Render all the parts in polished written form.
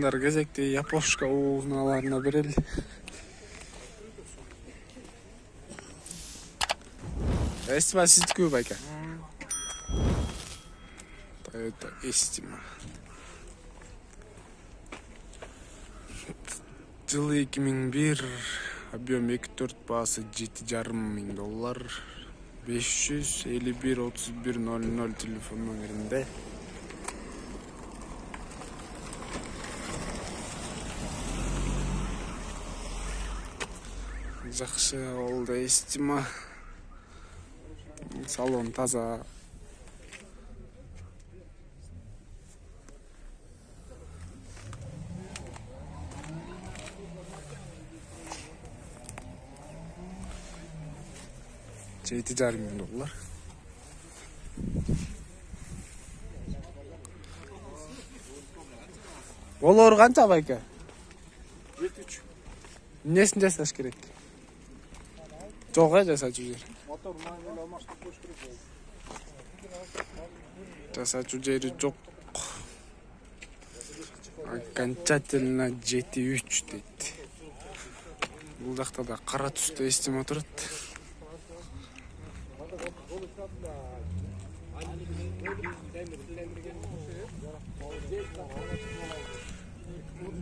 Кезекте япошка уузуналарына берели. Эстима сиздикү байка? Toyota Estima. Жылы 2001, объем 2.4 баасы $7,500, $551-3100 телефон номеринде. Жакшы болду Estima. Салон таза. $7,500. Болор канча байка? 73. Несин жасаш керек? Жок жасачу жер. Мотор manuel алмаштырып коюш керек болду. Жасачу жери жок. Окончательно 7.3 дейт. Бул жакта да кара түстө Estima турат.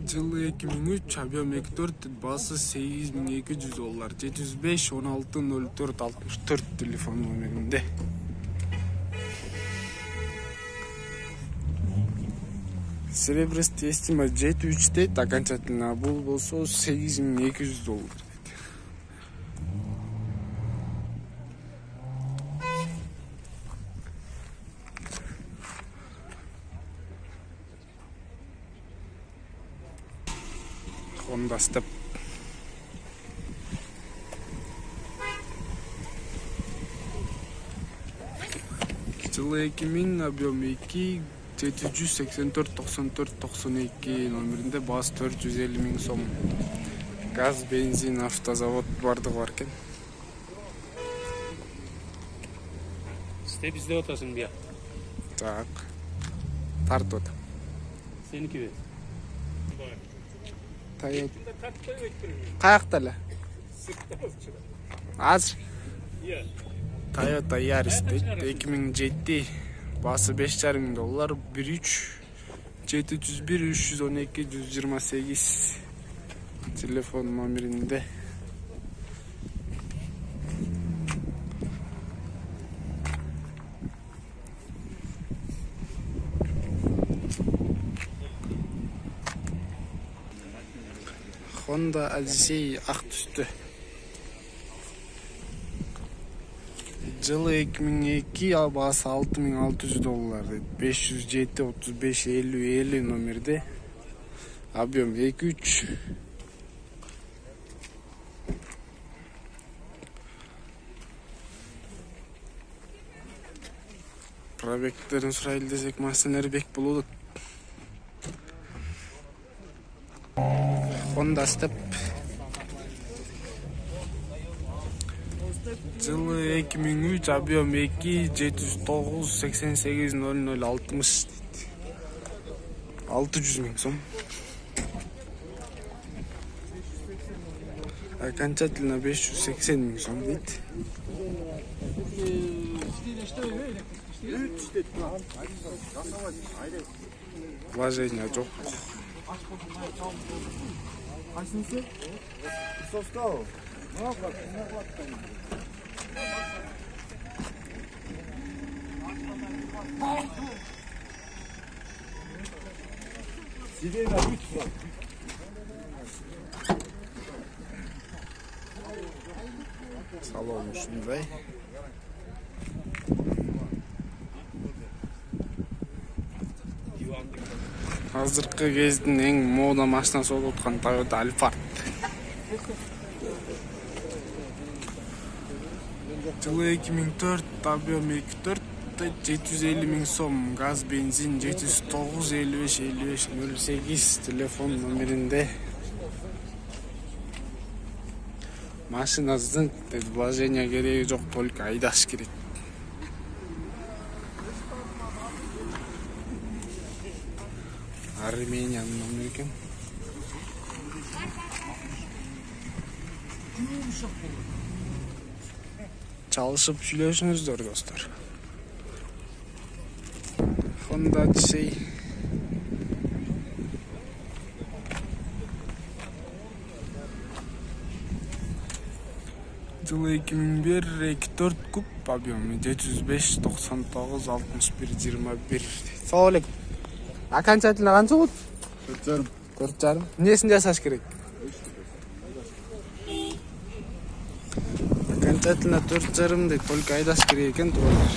Жылы 2003, объем 2.4, баасы $8,200, $705-16-04-64 телефон номеринде. Серебристый Estima 7.3 дейт, окончательно бул болсо $8,200 дейт. Honda Step. Жылы 2000, объем 2, $784-94-92 номеринде, баасы $450,000 сом. Газ, бензин, автозавод бардыгы бар экен. Степ издеп атасың бия. Так. Тартып атам. Сеники бе? Каякта эле? Азыр. Toyota Yaris дейт, 2007, баасы $5,500, 13-701-312-128 телефон номеринде. Honda Odyssey ак түстө. Жылы 2002, баасы $6,600 дейт, 507-35-50-50 номерде. Объем 2.3. Пробегтерин сурайлы десек, машиналар бек болот. Honda Step. Жылы 2003, объем 2, $709-88-00-60 дейт. $600,000 сом. Окончательно $580,000 сом дейт. Вложение жок. Кайсынысы? Исовскау. Сирена лютва. Салон ушундай. Азыркы кездин эң мода машинасы болуп аткан Toyota Alphard. Жылы 2004, объем 2.4, $750,000 сом. Газ, бензин 709-55-55-08 телефон номеринде. Машина зынк дейт, вложение кереги жок, только айдаш керек. Armeniyanın номер екен. Çalışıp сүйлөшүңүздөр достор. Honda Odyssey. Жылы 2001, 2.4 куб, объемы 705, 99, 61, 21. Салам алейкум. Окончательно канча болот? 4,5. 4,5. Эмнесин жасаш керек? Окончательно 4,5 дейт, только айдаш керек экен, тууралар.